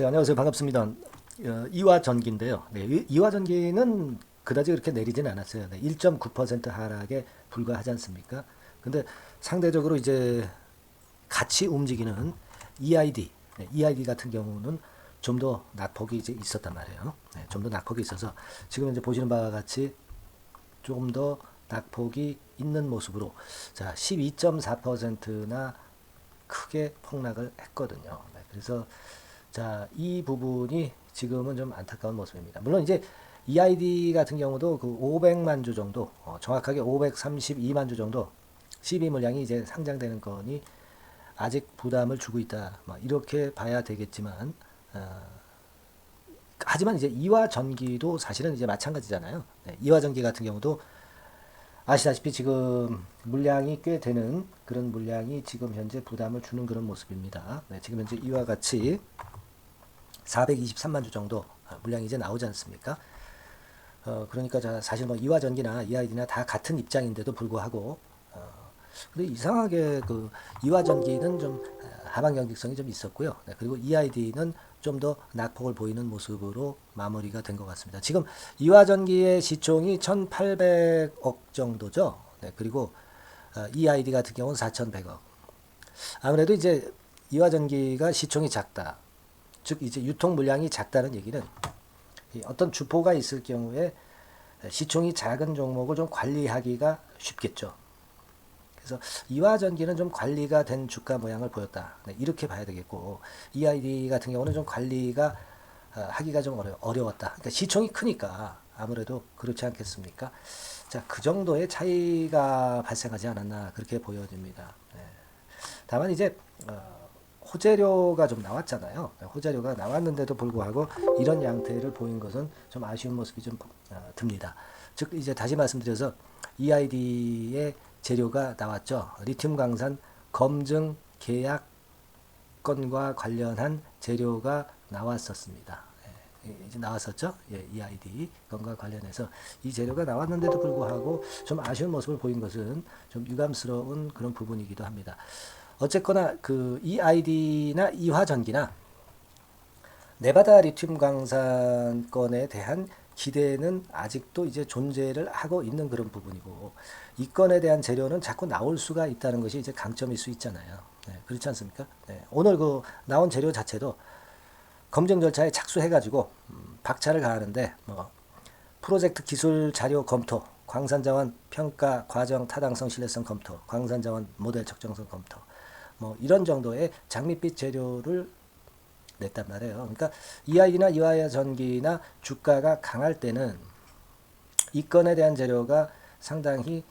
네, 안녕하세요. 반갑습니다. 이화전기인데요. 네, 이화전기는 그다지 그렇게 내리진 않았어요. 네, 1.9% 하락에 불과하지 않습니까? 근데 상대적으로 이제 같이 움직이는 EID, 네, EID 같은 경우는 좀 더 낙폭이 이제 있었단 말이에요. 네, 좀 더 낙폭이 있어서 지금 이제 보시는 바와 같이 조금 더 낙폭이 있는 모습으로 자 12.4%나 크게 폭락을 했거든요. 네, 그래서 자, 이 부분이 지금은 좀 안타까운 모습입니다. 물론 이제 EID 같은 경우도 그 500만 주 정도, 정확하게 532만 주 정도 CB 물량이 이제 상장되는 건이 아직 부담을 주고 있다. 뭐 이렇게 봐야 되겠지만, 어, 하지만 이제 이화 전기도 사실은 이제 마찬가지잖아요. 네, 이화 전기 같은 경우도 아시다시피 지금 물량이 꽤 되는 그런 물량이 지금 현재 부담을 주는 그런 모습입니다. 네, 지금 현재 이와 같이 423만 주 정도 물량이 이제 나오지 않습니까? 그러니까 사실 뭐 이화전기나 EID나 다 같은 입장인데도 불구하고 근데 이상하게 그 이화전기는 좀 하방 경직성이 좀 있었고요. 네, 그리고 EID는 좀 더 낙폭을 보이는 모습으로 마무리가 된 것 같습니다. 지금 이화전기의 시총이 1,800억 정도죠. 네, 그리고 EID 같은 경우는 4,100억. 아무래도 이제 이화전기가 시총이 작다. 즉 이제 유통 물량이 작다는 얘기는 어떤 주포가 있을 경우에 시총이 작은 종목을 좀 관리하기가 쉽겠죠. 그래서 이화전기는 좀 관리가 된 주가 모양을 보였다. 네, 이렇게 봐야 되겠고 EID 같은 경우는 좀 관리가 하기가 좀 어려웠다. 그러니까 시총이 크니까 아무래도 그렇지 않겠습니까? 자, 그 정도의 차이가 발생하지 않았나 그렇게 보여집니다. 네. 다만 이제 호재료가 좀 나왔잖아요. 호재료가 나왔는데도 불구하고 이런 양태를 보인 것은 좀 아쉬운 모습이 좀 듭니다. 즉 이제 다시 말씀드려서 EID의 재료가 나왔죠. 리튬 강산 검증 계약 건과 관련한 재료가 나왔었습니다. 이제 나왔었죠. 예, EID 건과 관련해서 이 재료가 나왔는데도 불구하고 좀 아쉬운 모습을 보인 것은 좀 유감스러운 그런 부분이기도 합니다. 어쨌거나 그 EID나 이화전기나 네바다 리튬 광산권에 대한 기대는 아직도 이제 존재를 하고 있는 그런 부분이고 이 건에 대한 재료는 자꾸 나올 수가 있다는 것이 이제 강점일 수 있잖아요. 네, 그렇지 않습니까? 네, 오늘 그 나온 재료 자체도 검증 절차에 착수해가지고 박차를 가하는데 뭐 프로젝트 기술 자료 검토, 광산자원 평가 과정 타당성 신뢰성 검토, 광산자원 모델 적정성 검토, 뭐 이런 정도의 장밋빛 재료를 냈단 말이에요. 그러니까 EID나 이화야 전기나 주가가 강할 때는 이 건에 대한 재료가 상당히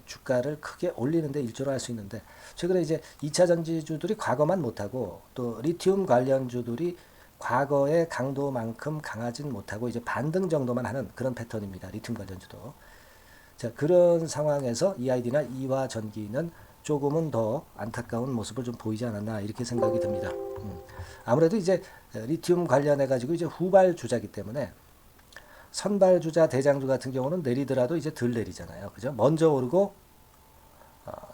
주가를 크게 올리는데 일조를 할 수 있는데 최근에 이제 2차 전지주들이 과거만 못하고 또 리튬 관련주들이 과거의 강도만큼 강하진 못하고 이제 반등 정도만 하는 그런 패턴입니다. 리튬 관련주도. 자, 그런 상황에서 EID나 이화 전기는 조금은 더 안타까운 모습을 좀 보이지 않았나 이렇게 생각이 듭니다. 아무래도 이제 리튬 관련해 가지고 이제 후발 주자기 때문에 선발 주자 대장주 같은 경우는 내리더라도 이제 덜 내리잖아요. 그죠? 먼저 오르고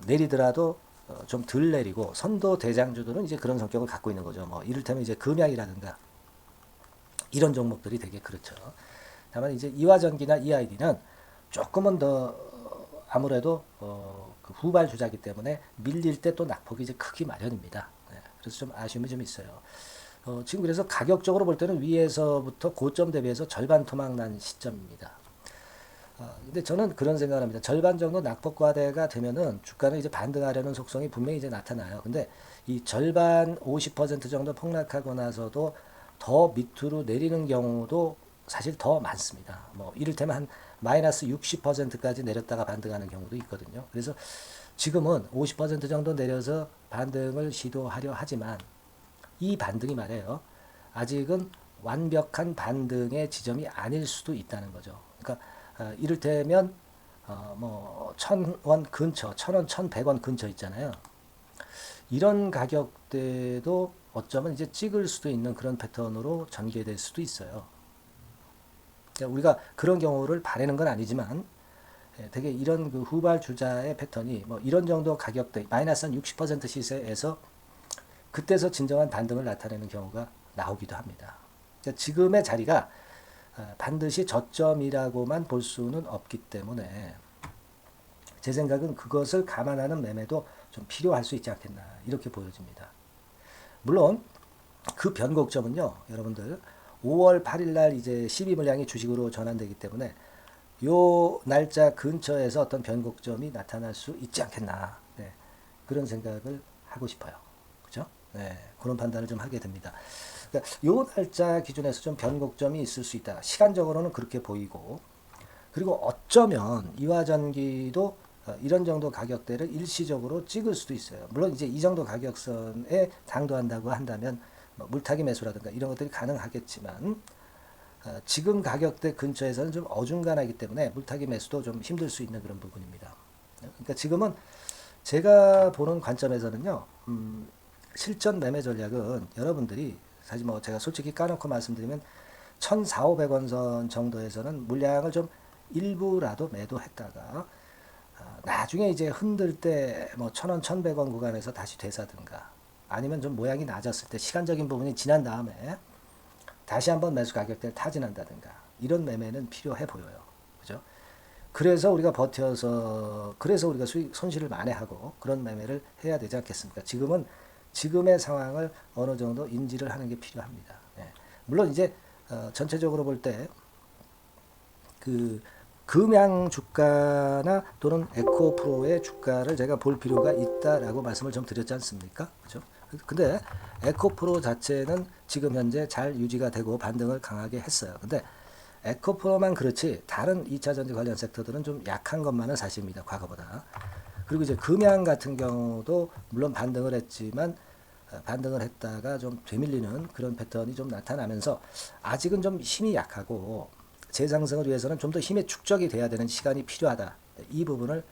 내리더라도 좀 덜 내리고 선도 대장주들은 이제 그런 성격을 갖고 있는 거죠. 뭐 이를테면 이제 금약이라든가 이런 종목들이 되게 그렇죠. 다만 이제 이화전기나 EID는 조금은 더 아무래도 그 후발 주자기 때문에 밀릴 때 또 낙폭이 이제 크기 마련입니다. 네, 그래서 좀 아쉬움이 좀 있어요. 지금 그래서 가격적으로 볼 때는 위에서부터 고점 대비해서 절반 토막 난 시점입니다. 근데 저는 그런 생각을 합니다. 절반 정도 낙폭 과대가 되면은 주가는 이제 반등하려는 속성이 분명히 이제 나타나요. 근데 이 절반 50% 정도 폭락하고 나서도 더 밑으로 내리는 경우도 사실 더 많습니다. 뭐 이를테면 한 마이너스 60%까지 내렸다가 반등하는 경우도 있거든요. 그래서 지금은 50% 정도 내려서 반등을 시도하려 하지만 이 반등이 말이에요. 아직은 완벽한 반등의 지점이 아닐 수도 있다는 거죠. 그러니까 이를테면 뭐 1,000원 근처, 1,000원, 1,100원 근처 있잖아요. 이런 가격대도 어쩌면 이제 찍을 수도 있는 그런 패턴으로 전개될 수도 있어요. 그러니까 우리가 그런 경우를 바라는 건 아니지만 되게 이런 그 후발 주자의 패턴이 뭐 이런 정도 가격대 마이너스 한 60% 시세에서 그때서 진정한 반등을 나타내는 경우가 나오기도 합니다. 그러니까 지금의 자리가 반드시 저점이라고만 볼 수는 없기 때문에 제 생각은 그것을 감안하는 매매도 좀 필요할 수 있지 않겠나 이렇게 보여집니다. 물론 그 변곡점은요, 여러분들 5월 8일 날 이제 12물량이 주식으로 전환되기 때문에 요 날짜 근처에서 어떤 변곡점이 나타날 수 있지 않겠나. 네, 그런 생각을 하고 싶어요. 그죠? 네, 그런 판단을 좀 하게 됩니다. 그러니까 요 날짜 기준에서 좀 변곡점이 있을 수 있다. 시간적으로는 그렇게 보이고, 그리고 어쩌면 이화전기도 이런 정도 가격대를 일시적으로 찍을 수도 있어요. 물론 이제 이 정도 가격선에 당도한다고 한다면 뭐 물타기 매수라든가 이런 것들이 가능하겠지만 지금 가격대 근처에서는 좀 어중간하기 때문에 물타기 매수도 좀 힘들 수 있는 그런 부분입니다. 그러니까 지금은 제가 보는 관점에서는요, 실전 매매 전략은 여러분들이 사실 뭐 제가 솔직히 까놓고 말씀드리면 1,400~500원 선 정도에서는 물량을 좀 일부라도 매도했다가 나중에 이제 흔들 때 뭐 1,000원, 1,100원 구간에서 다시 되사든가 아니면 좀 모양이 낮았을 때 시간적인 부분이 지난 다음에 다시 한번 매수 가격대를 타진한다든가 이런 매매는 필요해 보여요. 그죠? 그래서 우리가 버텨서 그래서 우리가 손실을 만회하고 그런 매매를 해야 되지 않겠습니까? 지금은 지금의 상황을 어느 정도 인지를 하는 게 필요합니다. 예. 물론 이제 전체적으로 볼 때 그 금양 주가나 또는 에코프로의 주가를 제가 볼 필요가 있다라고 말씀을 좀 드렸지 않습니까? 그죠? 근데 에코프로 자체는 지금 현재 잘 유지가 되고 반등을 강하게 했어요. 근데 에코프로만 그렇지 다른 2차 전지 관련 섹터들은 좀 약한 것만은 사실입니다. 과거보다. 그리고 이제 금양 같은 경우도 물론 반등을 했지만 반등을 했다가 좀 되밀리는 그런 패턴이 좀 나타나면서 아직은 좀 힘이 약하고 재상승을 위해서는 좀 더 힘의 축적이 돼야 되는 시간이 필요하다. 이 부분을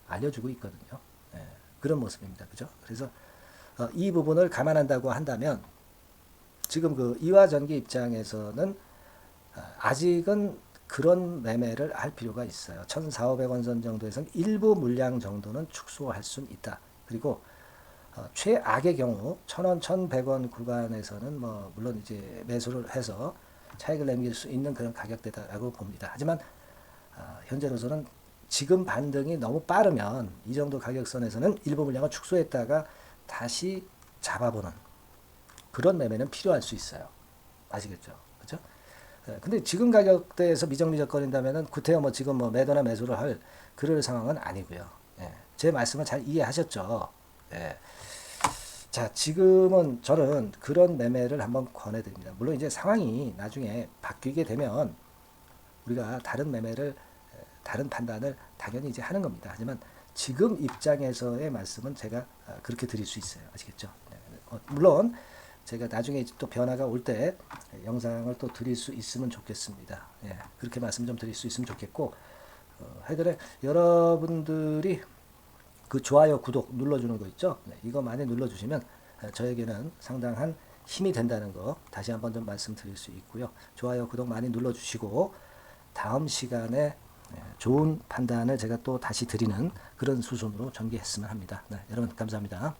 알려주고 있거든요. 예, 그런 모습입니다. 그죠? 그래서 이 부분을 감안한다고 한다면 지금 그 이화전기 입장에서는 아직은 그런 매매를 할 필요가 있어요. 1,400~500원 선 정도에서는 일부 물량 정도는 축소할 수는 있다. 그리고 최악의 경우 1,000원, 1,100원 구간에서는 뭐 물론 이제 매수를 해서 차익을 남길 수 있는 그런 가격대다라고 봅니다. 하지만 현재로서는 지금 반등이 너무 빠르면 이 정도 가격선에서는 일부 물량을 축소했다가 다시 잡아보는 그런 매매는 필요할 수 있어요. 아시겠죠? 그죠? 근데 지금 가격대에서 미적미적거린다면은 구태여 뭐 지금 뭐 매도나 매수를 할 그럴 상황은 아니고요. 예, 제 말씀을 잘 이해하셨죠? 예. 자, 지금은 저는 그런 매매를 한번 권해드립니다. 물론 이제 상황이 나중에 바뀌게 되면 우리가 다른 매매를, 다른 판단을 당연히 이제 하는 겁니다. 하지만 지금 입장에서의 말씀은 제가 그렇게 드릴 수 있어요. 아시겠죠? 물론 제가 나중에 또 변화가 올 때 영상을 또 드릴 수 있으면 좋겠습니다. 예, 그렇게 말씀 좀 드릴 수 있으면 좋겠고, 하여간에 여러분들이 그 좋아요, 구독 눌러주는 거 있죠? 네, 이거 많이 눌러주시면 저에게는 상당한 힘이 된다는 거 다시 한번 좀 말씀드릴 수 있고요. 좋아요, 구독 많이 눌러주시고 다음 시간에 좋은 판단을 제가 또 다시 드리는 그런 수순으로 전개했으면 합니다. 네, 여러분 감사합니다.